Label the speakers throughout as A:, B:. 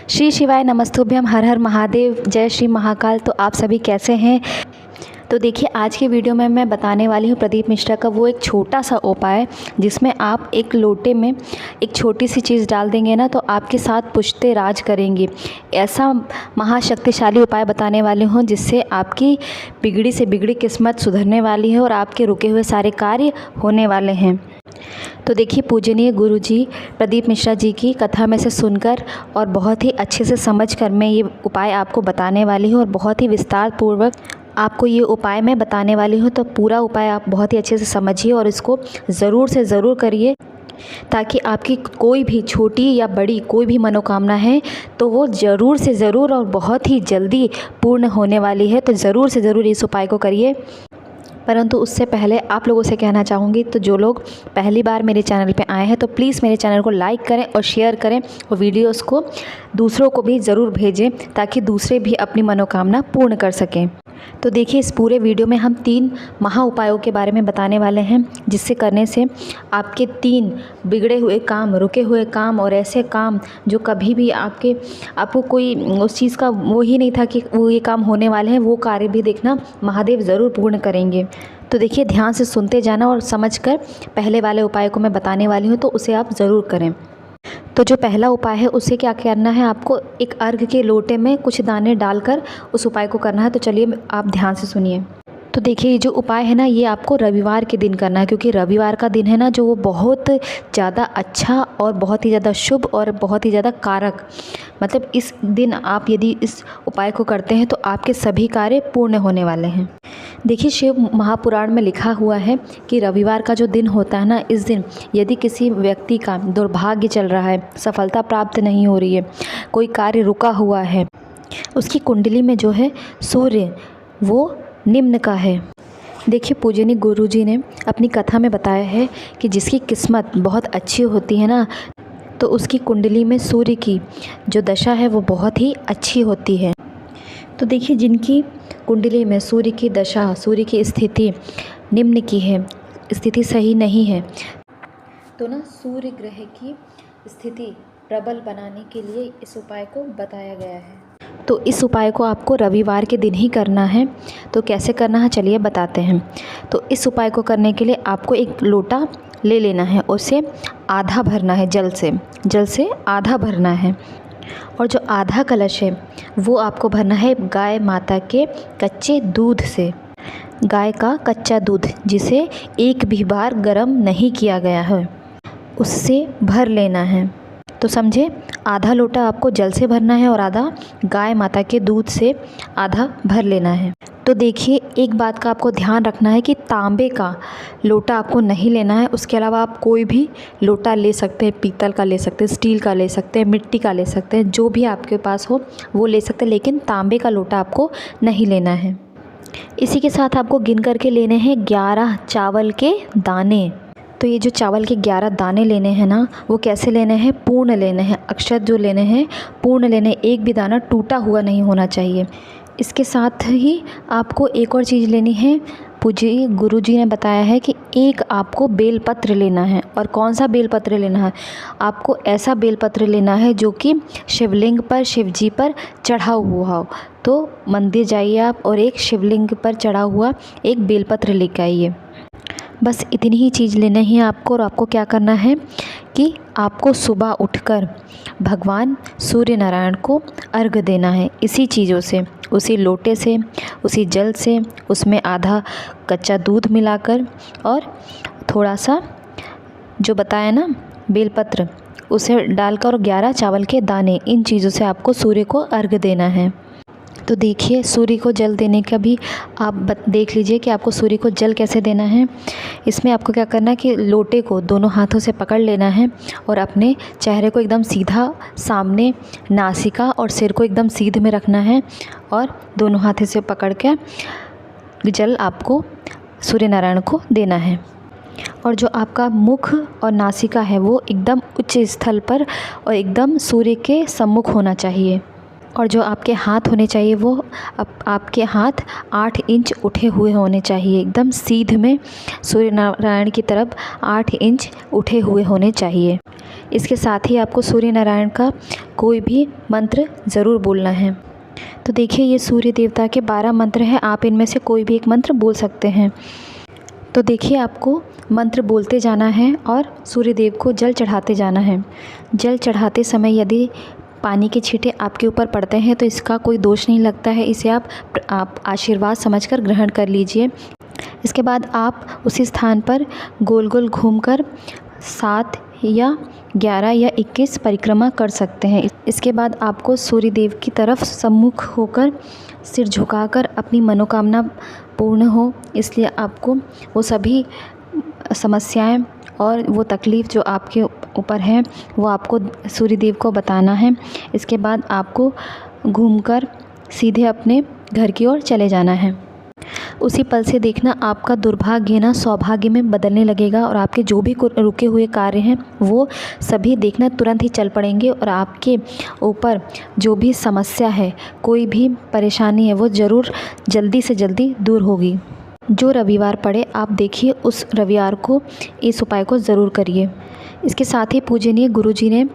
A: श्री शिवाय नमस्तुभ्यम, हर हर महादेव, जय श्री महाकाल। तो आप सभी कैसे हैं? तो देखिए, आज की वीडियो में मैं बताने वाली हूँ प्रदीप मिश्रा का वो एक छोटा सा उपाय, जिसमें आप एक लोटे में एक छोटी सी चीज़ डाल देंगे ना तो आपके साथ पुश्ते राज करेंगे। ऐसा महाशक्तिशाली उपाय बताने वाली हूँ जिससे आपकी बिगड़ी से बिगड़ी किस्मत सुधरने वाली है और आपके रुके हुए सारे कार्य होने वाले हैं। तो देखिए, पूजनीय गुरुजी प्रदीप मिश्रा जी की कथा में से सुनकर और बहुत ही अच्छे से समझकर मैं ये उपाय आपको बताने वाली हूँ और बहुत ही विस्तार पूर्वक आपको ये उपाय मैं बताने वाली हूँ। तो पूरा उपाय आप बहुत ही अच्छे से समझिए और इसको ज़रूर से ज़रूर करिए, ताकि आपकी कोई भी छोटी या बड़ी कोई भी मनोकामना है तो वो ज़रूर से ज़रूर और बहुत ही जल्दी पूर्ण होने वाली है। तो ज़रूर से ज़रूर इस उपाय को करिए। परंतु उससे पहले आप लोगों से कहना चाहूँगी, तो जो लोग पहली बार मेरे चैनल पे आए हैं तो प्लीज़ मेरे चैनल को लाइक करें और शेयर करें और वीडियोस को दूसरों को भी ज़रूर भेजें, ताकि दूसरे भी अपनी मनोकामना पूर्ण कर सकें। तो देखिए, इस पूरे वीडियो में हम 3 महा उपायों के बारे में बताने वाले हैं, जिससे करने से आपके 3 बिगड़े हुए काम, रुके हुए काम और ऐसे काम जो कभी भी आपको कोई उस चीज़ का वो ही नहीं था कि वो ये काम होने वाले हैं, वो कार्य भी देखना महादेव ज़रूर पूर्ण करेंगे। तो देखिए, ध्यान से सुनते जाना और समझकर पहले वाले उपाय को मैं बताने वाली हूँ, तो उसे आप ज़रूर करें। तो जो पहला उपाय है उसे क्या करना है, आपको एक अर्घ के लोटे में कुछ दाने डालकर उस उपाय को करना है। तो चलिए, आप ध्यान से सुनिए। तो देखिए, ये जो उपाय है ना, ये आपको रविवार के दिन करना है, क्योंकि रविवार का दिन है ना जो वो बहुत ज़्यादा अच्छा और बहुत ही ज़्यादा शुभ और बहुत ही ज़्यादा कारक, मतलब इस दिन आप यदि इस उपाय को करते हैं तो आपके सभी कार्य पूर्ण होने वाले हैं। देखिए, शिव महापुराण में लिखा हुआ है कि रविवार का जो दिन होता है ना, इस दिन यदि किसी व्यक्ति का दुर्भाग्य चल रहा है, सफलता प्राप्त नहीं हो रही है, कोई कार्य रुका हुआ है, उसकी कुंडली में जो है सूर्य वो निम्न का है। देखिए, पूजनीय गुरुजी ने अपनी कथा में बताया है कि जिसकी किस्मत बहुत अच्छी होती है ना, तो उसकी कुंडली में सूर्य की जो दशा है वो बहुत ही अच्छी होती है। तो देखिए, जिनकी कुंडली में सूर्य की दशा, सूर्य की स्थिति निम्न की है, स्थिति सही नहीं है, तो ना सूर्य ग्रह की स्थिति प्रबल बनाने के लिए इस उपाय को बताया गया है। तो इस उपाय को आपको रविवार के दिन ही करना है। तो कैसे करना है, चलिए बताते हैं। तो इस उपाय को करने के लिए आपको एक लोटा ले लेना है, उसे आधा भरना है जल से आधा भरना है। और जो आधा कलश है वो आपको भरना है गाय माता के कच्चे दूध से, गाय का कच्चा दूध जिसे एक भी बार गर्म नहीं किया गया है, उससे भर लेना है। तो समझे, आधा लोटा आपको जल से भरना है और आधा गाय माता के दूध से आधा भर लेना है। तो देखिए, एक बात का आपको ध्यान रखना है कि तांबे का लोटा आपको नहीं लेना है। उसके अलावा आप कोई भी लोटा ले सकते हैं, पीतल का ले सकते हैं, स्टील का ले सकते हैं, मिट्टी का ले सकते हैं, जो भी आपके पास हो वो ले सकते हैं, लेकिन तांबे का लोटा आपको नहीं लेना है। इसी के साथ आपको गिन करके लेने हैं 11 चावल के दाने। तो ये जो चावल के 11 दाने लेने हैं ना, वो कैसे लेने हैं, पूर्ण लेने हैं, अक्षत जो लेने हैं पूर्ण लेने, एक भी दाना टूटा हुआ नहीं होना चाहिए। इसके साथ ही आपको एक और चीज़ लेनी है। पूज्य गुरुजी ने बताया है कि एक आपको बेलपत्र लेना है। और कौन सा बेलपत्र लेना है, आपको ऐसा बेलपत्र लेना है जो कि शिवलिंग पर, शिवजी पर चढ़ा हुआ हो। तो मंदिर जाइए आप और एक शिवलिंग पर चढ़ा हुआ एक बेलपत्र लेकर आइए। बस इतनी ही चीज़ लेना ही आपको। और आपको क्या करना है कि आपको सुबह उठकर भगवान सूर्य नारायण को अर्घ देना है, इसी चीज़ों से, उसी लोटे से, उसी जल से, उसमें आधा कच्चा दूध मिलाकर और थोड़ा सा जो बताया ना बेलपत्र, उसे डालकर और 11 चावल के दाने, इन चीज़ों से आपको सूर्य को अर्घ देना है। तो देखिए, सूर्य को जल देने का भी आप देख लीजिए कि आपको सूर्य को जल कैसे देना है। इसमें आपको क्या करना है कि लोटे को दोनों हाथों से पकड़ लेना है और अपने चेहरे को एकदम सीधा सामने, नासिका और सिर को एकदम सीधे में रखना है और दोनों हाथों से पकड़ के जल आपको सूर्य नारायण को देना है। और जो आपका मुख और नासिका है वो एकदम उच्च स्थल पर और एकदम सूर्य के सम्मुख होना चाहिए। और जो आपके हाथ होने चाहिए वो आपके हाथ 8 इंच उठे हुए होने चाहिए, एकदम सीध में सूर्य नारायण की तरफ 8 इंच उठे हुए होने चाहिए। इसके साथ ही आपको सूर्य नारायण का कोई भी मंत्र ज़रूर बोलना है। तो देखिए ये सूर्य देवता के 12 मंत्र हैं, आप इनमें से कोई भी एक मंत्र बोल सकते हैं। तो देखिए आपको मंत्र बोलते जाना है और सूर्य देव को जल चढ़ाते जाना है। जल चढ़ाते समय यदि पानी के छींटे आपके ऊपर पड़ते हैं तो इसका कोई दोष नहीं लगता है, इसे आप आशीर्वाद समझकर ग्रहण कर लीजिए। इसके बाद आप उसी स्थान पर गोल गोल घूमकर 7 या 11 या 21 परिक्रमा कर सकते हैं। इसके बाद आपको सूर्य देव की तरफ सम्मुख होकर सिर झुकाकर अपनी मनोकामना पूर्ण हो, इसलिए आपको वो सभी समस्याएं और वो तकलीफ़ जो आपके ऊपर है वो आपको सूर्य देव को बताना है। इसके बाद आपको घूमकर सीधे अपने घर की ओर चले जाना है। उसी पल से देखना आपका दुर्भाग्य ना सौभाग्य में बदलने लगेगा और आपके जो भी रुके हुए कार्य हैं वो सभी देखना तुरंत ही चल पड़ेंगे और आपके ऊपर जो भी समस्या है, कोई भी परेशानी है, वो ज़रूर जल्दी से जल्दी दूर होगी। जो रविवार पड़े आप देखिए उस रविवार को इस उपाय को ज़रूर करिए। इसके साथ ही पूजनीय गुरुजी ने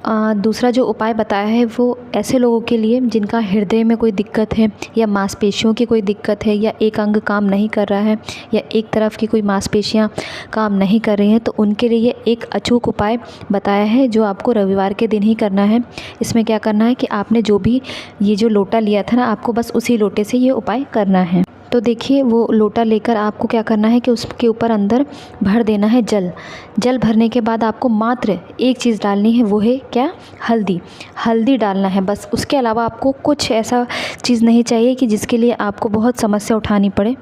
A: दूसरा जो उपाय बताया है वो ऐसे लोगों के लिए जिनका हृदय में कोई दिक्कत है या मांसपेशियों की कोई दिक्कत है या एक अंग काम नहीं कर रहा है या एक तरफ की कोई मांसपेशियां काम नहीं कर रही हैं, तो उनके लिए एक अचूक उपाय बताया है जो आपको रविवार के दिन ही करना है। इसमें क्या करना है कि आपने जो भी ये जो लोटा लिया था ना, आपको बस उसी लोटे से ये उपाय करना है। तो देखिए वो लोटा लेकर आपको क्या करना है कि उसके ऊपर अंदर भर देना है जल। जल भरने के बाद आपको मात्र एक चीज़ डालनी है, वो है क्या? हल्दी। हल्दी डालना है बस, उसके अलावा आपको कुछ ऐसा चीज़ नहीं चाहिए कि जिसके लिए आपको बहुत समस्या उठानी पड़े।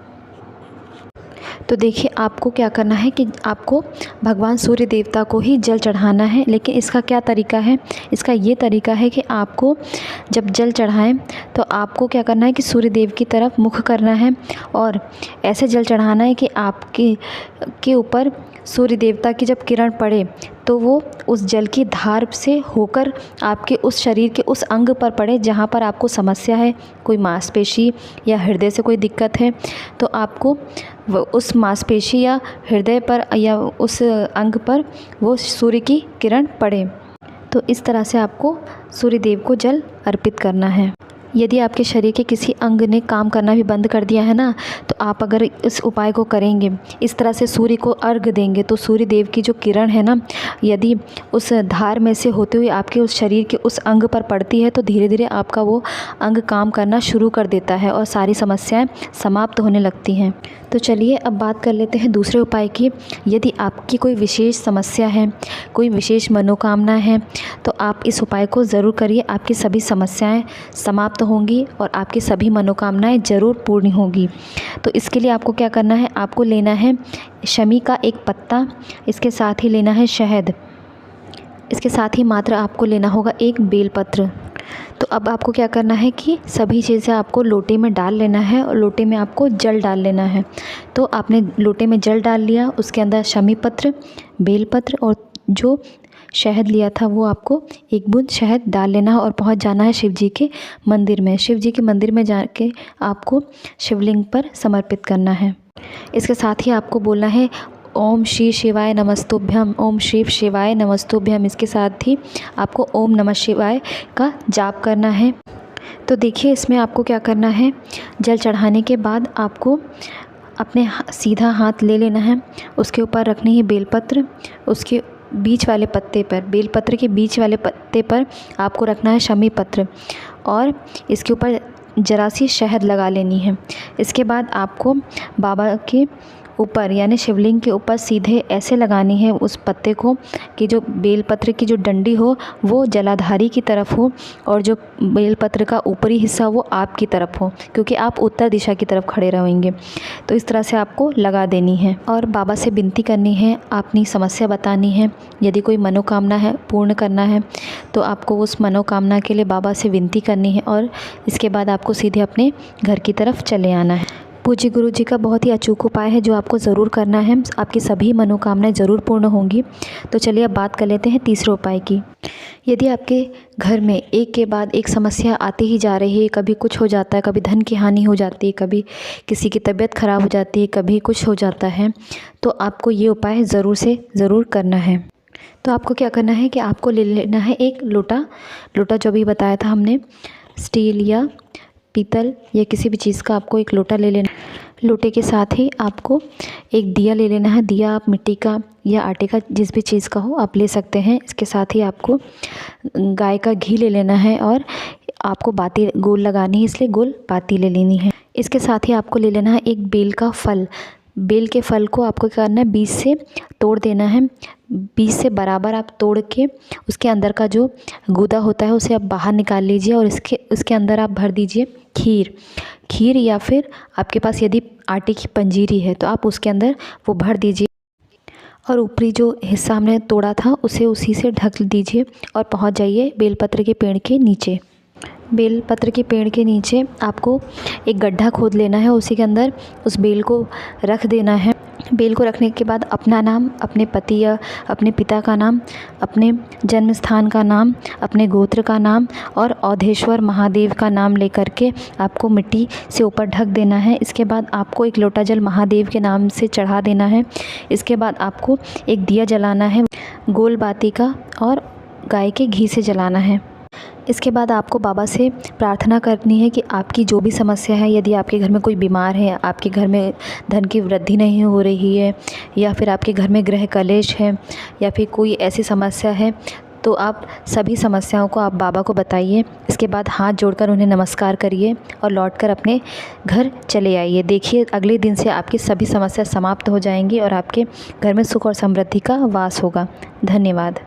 A: तो देखिए आपको क्या करना है कि आपको भगवान सूर्य देवता को ही जल चढ़ाना है। लेकिन इसका क्या तरीका है? इसका ये तरीका है कि आपको जब जल चढ़ाएं तो आपको क्या करना है कि सूर्य देव की तरफ मुख करना है और ऐसे जल चढ़ाना है कि आपके ऊपर सूर्य देवता की जब किरण पड़े तो वो उस जल की धार से होकर आपके उस शरीर के उस अंग पर पड़े जहाँ पर आपको समस्या है, कोई मांसपेशी या हृदय से कोई दिक्कत है, तो आपको उस मांसपेशी या हृदय पर या उस अंग पर वो सूर्य की किरण पड़े। तो इस तरह से आपको सूर्य देव को जल अर्पित करना है। यदि आपके शरीर के किसी अंग ने काम करना भी बंद कर दिया है ना, तो आप अगर इस उपाय को करेंगे, इस तरह से सूर्य को अर्घ देंगे, तो सूर्य देव की जो किरण है ना, यदि उस धार में से होते हुए आपके उस शरीर के उस अंग पर पड़ती है तो धीरे धीरे आपका वो अंग काम करना शुरू कर देता है और सारी समस्याएं समाप्त होने लगती हैं। तो चलिए अब बात कर लेते हैं दूसरे उपाय की। यदि आपकी कोई विशेष समस्या है, कोई विशेष मनोकामना है, तो आप इस उपाय को ज़रूर करिए। आपकी सभी समस्याएं समाप्त होंगी और आपकी सभी मनोकामनाएं ज़रूर पूर्ण होंगी। तो इसके लिए आपको क्या करना है? आपको लेना है शमी का एक पत्ता, इसके साथ ही लेना है शहद, इसके साथ ही मात्र आपको लेना होगा एक बेलपत्र। तो अब आपको क्या करना है कि सभी चीज़ें आपको लोटे में डाल लेना है और लोटे में आपको जल डाल लेना है। तो आपने लोटे में जल डाल लिया, उसके अंदर शमी पत्र, बेलपत्र और जो शहद लिया था वो आपको एक बूंद शहद डाल लेना है और पहुंच जाना है शिव जी के मंदिर में। शिव जी के मंदिर में जाके आपको शिवलिंग पर समर्पित करना है। इसके साथ ही आपको बोलना है ओम श्री शिवाय नमस्तुभ्यम, ओम श्री शिवाय नमस्तुभ्यम। इसके साथ ही आपको ओम नमः शिवाय का जाप करना है। तो देखिए इसमें आपको क्या करना है, जल चढ़ाने के बाद आपको अपने सीधा हाथ ले लेना है, उसके ऊपर रखनी है बेलपत्र, उसके बीच वाले पत्ते पर, बेलपत्र के बीच वाले पत्ते पर आपको रखना है शमी पत्र और इसके ऊपर जरा सी शहद लगा लेनी है। इसके बाद आपको बाबा के ऊपर यानी शिवलिंग के ऊपर सीधे ऐसे लगानी है उस पत्ते को कि जो बेलपत्र की जो डंडी हो वो जलाधारी की तरफ हो और जो बेलपत्र का ऊपरी हिस्सा वो आपकी तरफ हो, क्योंकि आप उत्तर दिशा की तरफ खड़े रहेंगे। तो इस तरह से आपको लगा देनी है और बाबा से विनती करनी है, अपनी समस्या बतानी है। यदि कोई मनोकामना है पूर्ण करना है तो आपको उस मनोकामना के लिए बाबा से विनती करनी है और इसके बाद आपको सीधे अपने घर की तरफ चले आना है। पूज्य गुरु जी का बहुत ही अचूक उपाय है जो आपको ज़रूर करना है, आपकी सभी मनोकामनाएं ज़रूर पूर्ण होंगी। तो चलिए अब बात कर लेते हैं तीसरे उपाय की। यदि आपके घर में एक के बाद एक समस्या आती ही जा रही है, कभी कुछ हो जाता है, कभी धन की हानि हो जाती है, कभी किसी की तबीयत ख़राब हो जाती है, कभी कुछ हो जाता है, तो आपको ये उपाय ज़रूर से ज़रूर करना है। तो आपको क्या करना है कि आपको ले लेना है एक लोटा। लोटा जो भी बताया था हमने, स्टील या पीतल या किसी भी चीज़ का आपको एक लोटा ले लेना। लोटे के साथ ही आपको एक दिया ले लेना है। दिया आप मिट्टी का या आटे का, जिस भी चीज़ का हो आप ले सकते हैं। इसके साथ ही आपको गाय का घी ले लेना है और आपको बाती गोल लगानी है, इसलिए गोल बाती ले लेनी है। इसके साथ ही आपको ले लेना है एक बेल का फल। बेल के फल को आपको क्या करना है, बीज से तोड़ देना है। बीज से बराबर आप तोड़ के उसके अंदर का जो गूदा होता है उसे आप बाहर निकाल लीजिए और उसके अंदर आप भर दीजिए खीर या फिर आपके पास यदि आटे की पंजीरी है तो आप उसके अंदर वो भर दीजिए और ऊपरी जो हिस्सा हमने तोड़ा था उसे उसी से ढक दीजिए और पहुंच जाइए बेलपत्र के पेड़ के नीचे। बेलपत्र के पेड़ के नीचे आपको एक गड्ढा खोद लेना है, उसी के अंदर उस बेल को रख देना है। बेल को रखने के बाद अपना नाम, अपने पति या अपने पिता का नाम, अपने जन्म स्थान का नाम, अपने गोत्र का नाम और औधेश्वर महादेव का नाम लेकर के आपको मिट्टी से ऊपर ढक देना है। इसके बाद आपको एक लोटा जल महादेव के नाम से चढ़ा देना है। इसके बाद आपको एक दिया जलाना है गोल बाती का और गाय के घी से जलाना है। इसके बाद आपको बाबा से प्रार्थना करनी है कि आपकी जो भी समस्या है, यदि आपके घर में कोई बीमार है, आपके घर में धन की वृद्धि नहीं हो रही है या फिर आपके घर में गृह कलेश है या फिर कोई ऐसी समस्या है, तो आप सभी समस्याओं को आप बाबा को बताइए। इसके बाद हाथ जोड़कर उन्हें नमस्कार करिए और लौटकर अपने घर चले आइए। देखिए अगले दिन से आपकी सभी समस्या समाप्त हो जाएंगी और आपके घर में सुख और समृद्धि का वास होगा। धन्यवाद।